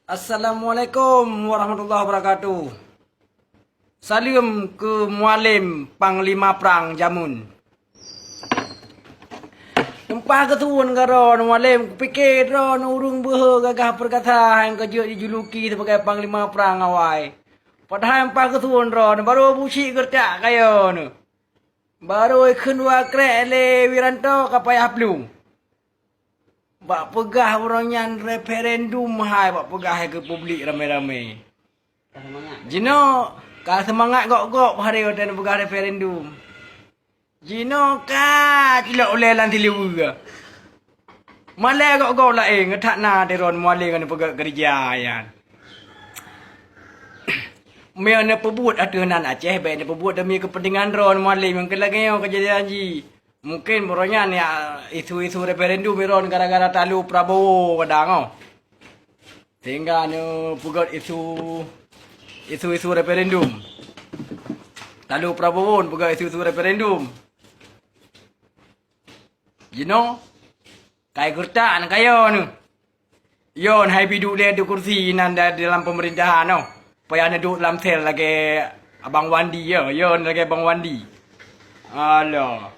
Assalamualaikum warahmatullahi wabarakatuh. Salam ke Mualim Panglima Perang Jamun. Tempah ketuan karo Mualim kupikir ron urung beuh gagah perkata yang kejut dijuluki sebagai Panglima Perang awai. Padahal empah ketuan ron baru busi kerja kayo nu. Baru ikun wakrek le Wiranto kapayah plung. Bak pegah orangnya referendum hai bak pegah ke publik ramai-ramai. Jino ka semangat gok-gok hari dan pegah referendum. Jino ka tidak oleh lanti lewu. Malai gok-gok lah ngetak na deron mualih kan pegah kerja yan. Mereka pebut aturan Aceh baik nak pebut demi kepentingan ron mualih mungkin lagi kejadian ji. Mungkin borongnya ni isu-isu referendum iron gara-gara talu Prabowo kadang sehingga ni pugot isu referendum. Talu Prabowo pugot isu referendum. You know? Kai gertak kayo ni. Yon hai biduk dia di kursi nan dalam pemerintahan no. Payah nak duduk dalam sel lagi Abang Wandi ya. Yon lagi Abang Wandi. Alah.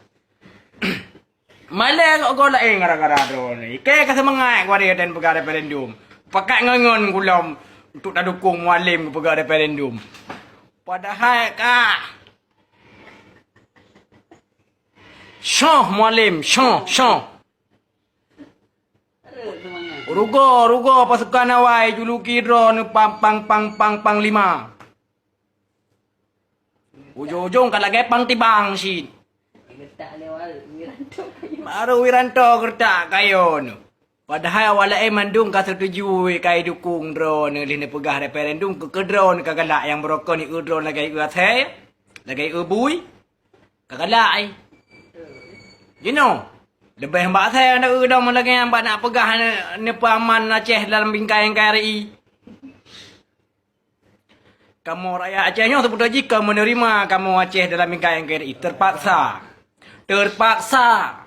Malay kau lain gara-gara drone ni. Kaya ka semangat kau ada dan pegawai referendum. Pakai ngengon kulam untuk nak dukung mualim ke pegawai referendum. Padahal ka Syah mualim, syah. Rugo pasukan awai juluki drone panglima. Ujung-ujung kalau lagi pang tibang si. Baru Wiranto kerja kayo no. Padahal awalnya mandung ka setuju kai dukung drone ni pegah referendum ke drone kagalak yang berokon ni drone lagi uathe lagi bui kagalak ai. You know, lebih mbak saya nak udang lagi yang nak pegah ni paman Aceh dalam bingkai KRI. Kamu rakyat Acehnya sebut jika menerima kamu Aceh dalam bingkai KRI terpaksa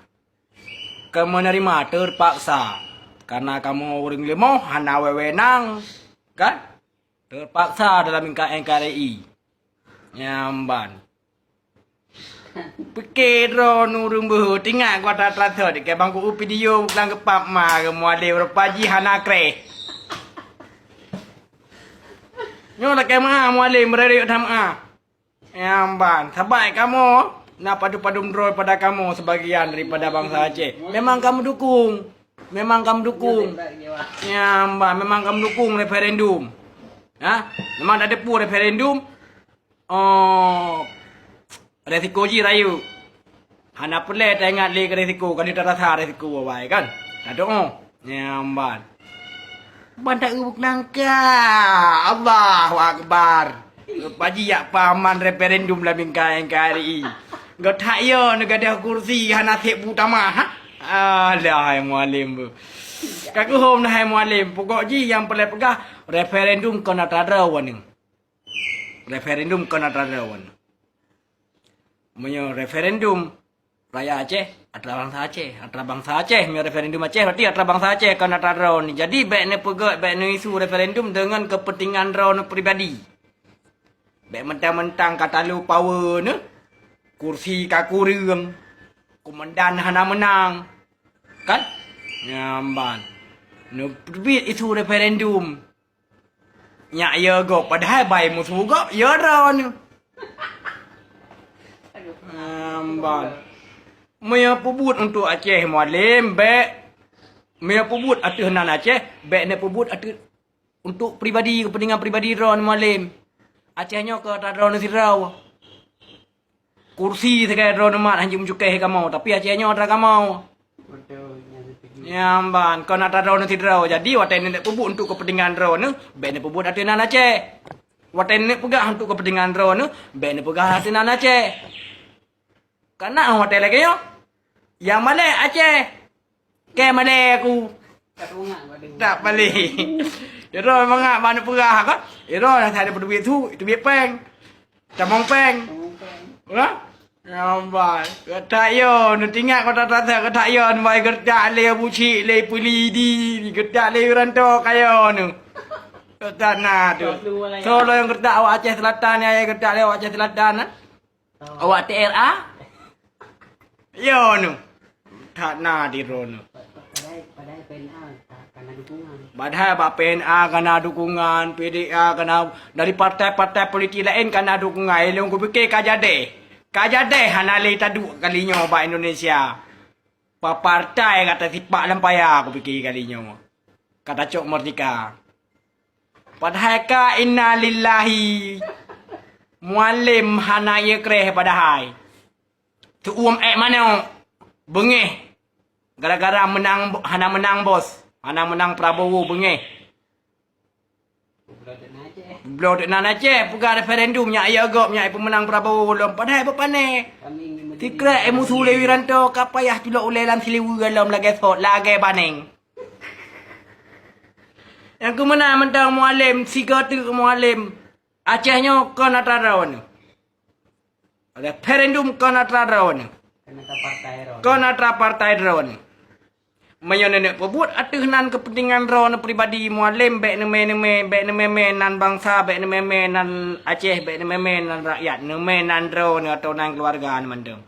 kamu menerima terpaksa karena kamu orang lemah hana wewenang kan terpaksa dalam NKRI nyamban pikir nurung buh tinggal gua transfer ke bangku video bukan ke pap ma ke muade berpaji hana kre nyo nak ke ma muade meredi tham nyamban sabai kamu nak padu-padu drone pada kamu sebagian daripada bangsa Aceh. Memang kamu dukung. Ya, mbak, memang kamu dukung referendum. Ha? Memang ada pun referendum. Oh, resiko ji rayu. Hana pula tak ingat lagi resiko. Kan dia rasa resiko awak kan? Tak ada. Ya, mbak. Bandak ubuk nangka. Allahu Akbar. Paji yak paman referendum lah bingkai NKRI. Gak tak ya nak ada kursi hana tep utama ha. Alah hai mualim bu. Kaku hom hai mualim pokok ji yang pelai pegah referendum kena tarawan ni. Referendum kena tarawan. Menyo referendum raya Aceh adalah bangsa Aceh, menyo referendum Aceh berarti adalah bangsa Aceh kena tarawan ni. Jadi baik ne pegak baik ne isu referendum dengan kepentingan raun pribadi. Baik mentang-mentang kata lu power ne. Kursi kaku reung. Komandan hana menang. Kan? Nyamban. Nebit isu referendum. Nyak ya go. Padahal baik musuh go. Ya ron. Nyamban. Maya pebut untuk Aceh mualim. Baik. Maya pebut aturan Aceh. Baik nak pebut untuk pribadi. Kepentingan pribadi ron mualim. Acehnya ke tak ron sirau. Kursi sekali drone mat hanjum cukai kamu tapi Acehnya ada kamu. Nyamban kau nak drone tidrau jadi waten nak pebut untuk kepentingan drone ben nak pebut aturan Aceh. Waten nak pegah untuk kepentingan drone ben nak pegah aturan Aceh. Karena waten lagi yo. Yang Malay Aceh. Ke Malay aku. Tak balik. Iro memang mana pegah kan? Iro dah ada duit tu, duit peng. Camong peng. Ha? Nampak. Ketak yo, nu tinggal kau tak ketak yo, nu mai kerja le buci le puli di, kerja le Wiranto kayo nu. Tanah tu. Solo yang kerja awak Aceh Selatan ni, ayah kerja awak Aceh Selatan ah. Awak TRA? Yo nu. Tanah di rono. Padahal PNA karena dukungan. Padahal Pak PNA kena dukungan, PDA kena dari partai-partai politik lain kena dukungan. Elong ku fikir kajade. Kajade hanali tadu kalinya Pak Indonesia. Pak partai kata sipak lampaya aku fikir kalinya. Kata Cok Merdeka. Padahal ka inna lillahi mualim hana ye kreh padahal. Tu mana bengeh. Gara-gara menang hana menang bos. Hana menang Prabowo bengeh. Blok nak Aceh bukan referendum nya ayah agak nya pemenang Prabowo lom padahal apa pane. Tikra emu sule wiranto kapayah tulak ulai lam siliwu galam lagi sot lagi baning. Yang ku mana mentang mualim, siga tu mualim. Acehnya kena tarawan. Referendum kena tarawan. Kena partai rawan. Menyonek pebut atuhnan kepentingan rawan pribadi mualim baik neme nan bangsa, baik neme nan Aceh, baik neme nan rakyat, neme nan rawan atau nan keluarga mandem.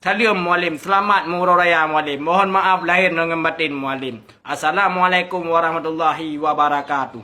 Salam mualim, selamat Murah Raya mualim. Mohon maaf lahir dengan batin mualim. Assalamualaikum warahmatullahi wabarakatuh.